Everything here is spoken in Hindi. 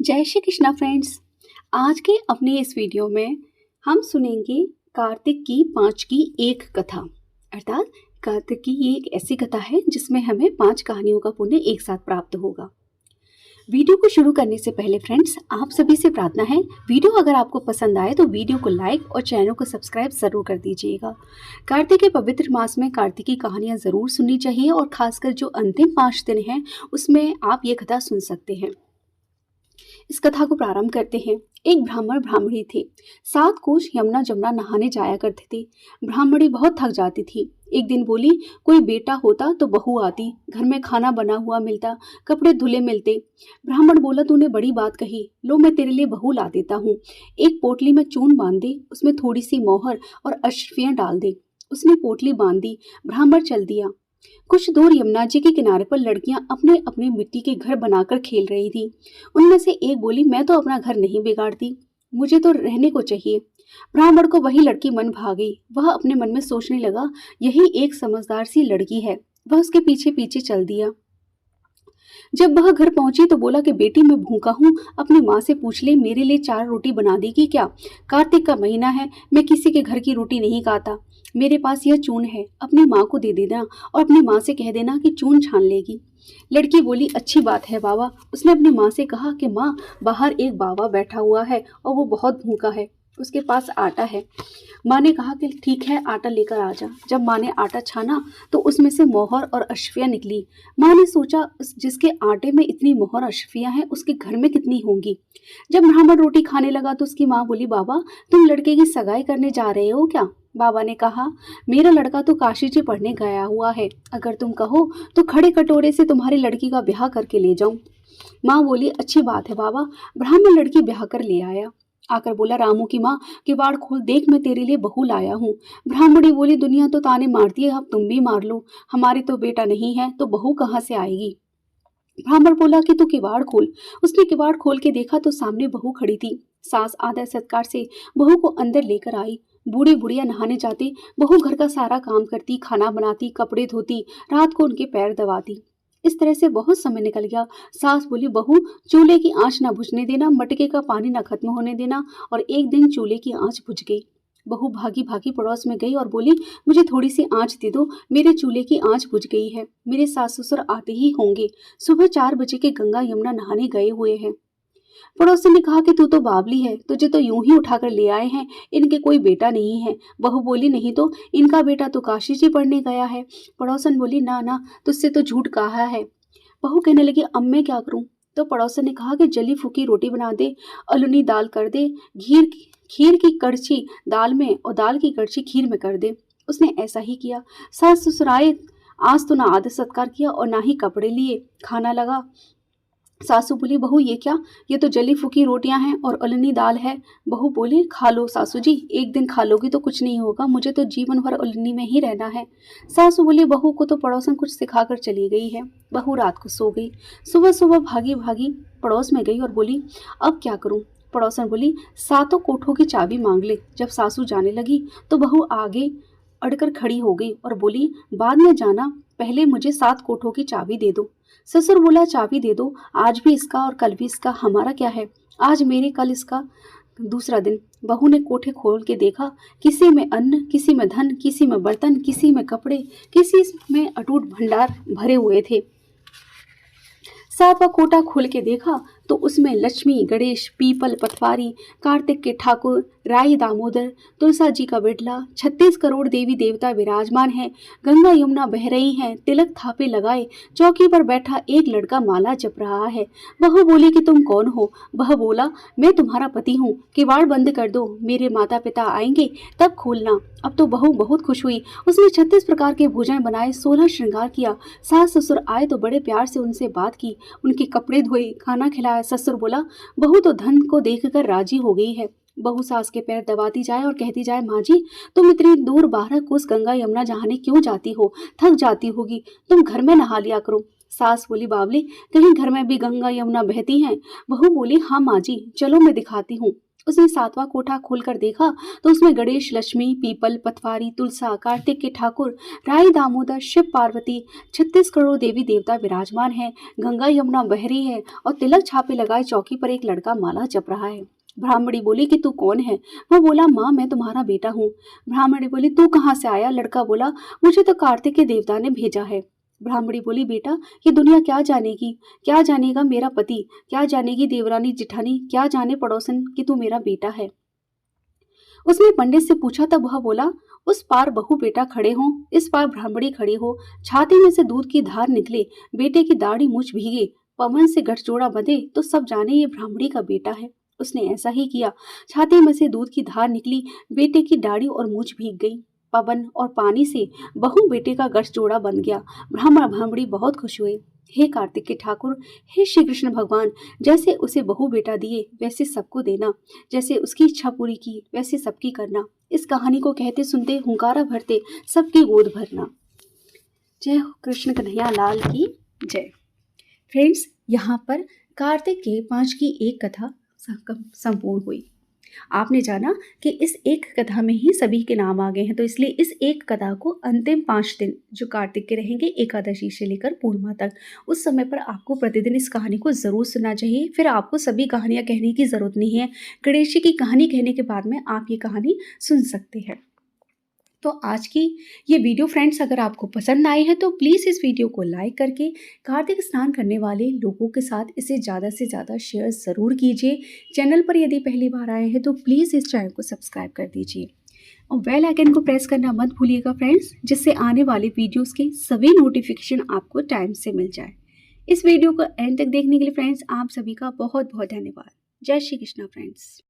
जय श्री कृष्णा फ्रेंड्स। आज के अपने इस वीडियो में हम सुनेंगे कार्तिक की 5 की एक कथा। अर्थात कार्तिक की ये एक ऐसी कथा है जिसमें हमें 5 कहानियों का पुण्य एक साथ प्राप्त होगा। वीडियो को शुरू करने से पहले फ्रेंड्स, आप सभी से प्रार्थना है, वीडियो अगर आपको पसंद आए तो वीडियो को लाइक और चैनल को सब्सक्राइब जरूर कर दीजिएगा। कार्तिक के पवित्र मास में कार्तिक की कहानियां जरूर सुननी चाहिए और खासकर जो अंतिम 5 दिन हैं उसमें आप ये कथा सुन सकते हैं। इस कथा को प्रारंभ करते हैं। एक ब्राह्मण ब्राह्मणी थे। 7 कोस यमुना जमुना नहाने जाया करते थे। ब्राह्मणी बहुत थक जाती थी। एक दिन बोली, कोई बेटा होता तो बहू आती, घर में खाना बना हुआ मिलता, कपड़े धुले मिलते। ब्राह्मण बोला, तूने बड़ी बात कही, लो मैं तेरे लिए बहू ला देता हूँ। एक पोटली में चून बांध दे, उसमें थोड़ी सी मोहर और अशर्फियाँ डाल दे। उसने पोटली बांध दी। ब्राह्मण चल दिया। कुछ दूर यमुना जी के किनारे पर लड़कियां अपने अपने मिट्टी के घर बनाकर खेल रही थी। उनमें से एक बोली, मैं तो अपना घर नहीं बिगाड़ती, मुझे तो रहने को चाहिए। ब्राह्मण को वही लड़की मन भा गई। वह अपने मन में सोचने लगा, यही एक समझदार सी लड़की है। वह उसके पीछे पीछे चल दिया। जब वह घर पहुंची तो बोला कि बेटी मैं भूखा हूँ, अपनी माँ से पूछ ले मेरे लिए 4 रोटी बना देगी क्या? कार्तिक का महीना है, मैं किसी के घर की रोटी नहीं खाता। मेरे पास यह चून है, अपनी माँ को दे देना और अपनी माँ से कह देना कि चून छान लेगी। लड़की बोली, अच्छी बात है बाबा। उसने अपनी माँ से कहा कि माँ, बाहर एक बाबा बैठा हुआ है और वो बहुत भूखा है, उसके पास आटा है। माँ ने कहा कि ठीक है, आटा लेकर आ जा। जब माँ ने आटा छाना तो उसमें से मोहर और अशर्फियाँ निकली। माँ ने सोचा, जिसके आटे में इतनी मोहर अशर्फियाँ हैं उसके घर में कितनी होंगी। जब ब्राह्मण रोटी खाने लगा तो उसकी माँ बोली, बाबा तुम लड़के की सगाई करने जा रहे हो क्या? बाबा ने कहा, मेरा लड़का तो काशी जी पढ़ने गया हुआ है, अगर तुम कहो तो खड़े कटोरे से तुम्हारी लड़की का ब्याह करके ले जाऊं। माँ बोली, अच्छी बात है बाबा। ब्राह्मण लड़की ब्याह कर ले आया। आकर बोला, रामू की माँ, किवाड़ खोल, देख मैं तेरे लिए बहू लाया हूँ। ब्राह्मणी बोली, दुनिया तो ताने मारती है, अब तुम भी मार लो, हमारी तो बेटा नहीं है तो बहू कहाँ से आएगी? ब्राह्मण बोला कि तू किवाड़ खोल। उसने किवाड़ खोल के देखा तो सामने बहू खड़ी थी। सास आदर सत्कार से बहू को अंदर लेकर आई। बूढ़ी बुढ़िया नहाने जाती, बहू घर का सारा काम करती, खाना बनाती, कपड़े धोती, रात को उनके पैर दबाती। इस तरह से बहुत समय निकल गया। सास बोली, बहू चूल्हे की आंच ना बुझने देना, मटके का पानी ना खत्म होने देना। और एक दिन चूल्हे की आंच बुझ गई। बहू भागी भागी पड़ोस में गई और बोली, मुझे थोड़ी सी आंच दे दो, मेरे चूल्हे की आंच बुझ गई है, मेरे सास ससुर आते ही होंगे, सुबह 4 बजे के गंगा यमुना नहाने गए हुए हैं। पड़ोसी ने कहा कि तू तो बावली है, तुझे तो यूं ही उठाकर ले आए हैं, इनके कोई बेटा नहीं है। बहू बोली, नहीं तो इनका बेटा तो काशी जी पढ़ने गया है। पड़ोसन बोली, ना ना, तुझसे तो झूठ कहा है। बहू कहने लगी, अब मैं क्या करूं? तो पड़ोसन ने कहा कि जली फूकी रोटी बना दे, अलुनी दाल कर दे, खीर की कड़छी दाल में और दाल की कड़छी खीर में कर दे। उसने ऐसा ही किया। सास ससुर आए, आज तो ना आदर सत्कार किया और ना ही कपड़े लिए। खाना लगा। सासू बोली, बहू ये क्या? ये तो जली फूकी रोटियां हैं और अलनी दाल है। बहू बोली, खा लो सासू जी, एक दिन खा लोगी तो कुछ नहीं होगा, मुझे तो जीवन भर अलनी में ही रहना है। सासू बोली, बहू को तो पड़ोसन कुछ सिखाकर चली गई है। बहू रात को सो गई। सुबह सुबह भागी भागी पड़ोस में गई और बोली, अब क्या करूं? पड़ोसन बोली, 7 कोठों की चाबी मांग ले। जब सासू जाने लगी तो बहू आगे अड़कर खड़ी हो गई और बोली, बाद में जाना, पहले मुझे 7 कोठों की चाबी दे दो। ससुर बोला, चाबी दे दो, आज भी इसका और कल भी इसका, हमारा क्या है, आज मेरे कल इसका। दूसरा दिन बहू ने कोठे खोल के देखा, किसी में अन्न, किसी में धन, किसी में बर्तन, किसी में कपड़े, किसी में अटूट भंडार भरे हुए थे। 7वां कोटा खोल के देखा तो उसमें लक्ष्मी, गणेश, पीपल, पटवारी, कार्तिक के ठाकुर, राई दामोदर, तुलसा जी का बिडला, 36 करोड़ देवी देवता विराजमान हैं। गंगा यमुना बह रही हैं, तिलक थापे लगाए चौकी पर बैठा एक लड़का माला जप रहा है। बहू बोली कि तुम कौन हो? वह बोला, मैं तुम्हारा पति हूँ, किवाड़ बंद कर दो, मेरे माता पिता आएंगे तब खोलना। अब तो बहू बहुत खुश हुई। उसने 36 प्रकार के भोजन बनाए, 16 श्रृंगार किया। सास ससुर आए तो बड़े प्यार से उनसे बात की, उनके कपड़े धोए, खाना खिलाया। ससुर बोला, बहू तो धन को देखकर राजी हो गई है। बहू सास के पैर दबाती जाए और कहती जाए, माँ जी तुम इतनी दूर 12 कोस गंगा यमुना नहाने क्यों जाती हो? थक जाती होगी, तुम घर में नहा लिया करो। सास बोली, बावली कहीं घर में भी गंगा यमुना बहती हैं? बहू बोली, हाँ माँ जी, चलो मैं दिखाती हूँ। उसने 7वां कोठा खोलकर देखा तो उसमें गणेश, लक्ष्मी, पीपल, पटवारी, तुलसा, कार्तिक के ठाकुर, राई, दामोदर, शिव, पार्वती, 36 करोड़ देवी देवता विराजमान हैं। गंगा यमुना बह रही है और तिलक छापे लगाए चौकी पर एक लड़का माला जप रहा है। ब्राह्मणी बोली कि तू कौन है? वो बोला, माँ मैं तुम्हारा बेटा हूँ। ब्राह्मणी बोली, तू कहाँ से आया? लड़का बोला, मुझे तो कार्तिक के देवता ने भेजा है। ब्राह्मणी बोली, बेटा ये दुनिया क्या जानेगी, क्या जानेगा मेरा पति, क्या जानेगी देवरानी जिठानी, क्या जाने पड़ोसन कि तू मेरा बेटा है। उसने पंडित से पूछा तब वह बोला, उस पार बहू बेटा खड़े हों, इस पार ब्राह्मणी खड़ी हो, छाती में से दूध की धार निकले, बेटे की दाढ़ी मूछ भीगे, पवन से गठजोड़ा बंधे तो सब जाने ये ब्राह्मणी का बेटा है। उसने ऐसा ही किया। छाती में से दूध की धार निकली, बेटे की दाढ़ी और मूछ भीग गई। पवन और पानी से बहू बेटे का गठजोड़ा बन गया। ब्राह्मण ब्राह्मणी बहुत खुश हुए। हे कार्तिक के ठाकुर, हे श्री कृष्ण भगवान, जैसे उसे बहू बेटा दिए वैसे सबको देना, जैसे उसकी इच्छा पूरी की वैसे सबकी करना। इस कहानी को कहते सुनते हुंकारा भरते सबकी गोद भरना। जय हो कृष्ण कन्हैया लाल की जय। फ्रेंड्स, यहाँ पर कार्तिक के 5 की एक कथा संपूर्ण हुई। आपने जाना कि इस एक कथा में ही सभी के नाम आ गए हैं, तो इसलिए इस एक कथा को अंतिम 5 दिन जो कार्तिक के रहेंगे एकादशी से लेकर पूर्णिमा तक, उस समय पर आपको प्रतिदिन इस कहानी को ज़रूर सुनना चाहिए। फिर आपको सभी कहानियाँ कहने की ज़रूरत नहीं है। गणेश जी की कहानी कहने के बाद में आप ये कहानी सुन सकते हैं। तो आज की ये वीडियो फ्रेंड्स अगर आपको पसंद आई है तो प्लीज़ इस वीडियो को लाइक करके कार्तिक स्नान करने वाले लोगों के साथ इसे ज़्यादा से ज़्यादा शेयर ज़रूर कीजिए। चैनल पर यदि पहली बार आए हैं तो प्लीज़ इस चैनल को सब्सक्राइब कर दीजिए और बेल आइकन को प्रेस करना मत भूलिएगा फ्रेंड्स, जिससे आने वाले वीडियोज़ के सभी नोटिफिकेशन आपको टाइम से मिल जाए। इस वीडियो को एंड तक देखने के लिए फ्रेंड्स आप सभी का बहुत बहुत धन्यवाद। जय श्री कृष्णा फ्रेंड्स।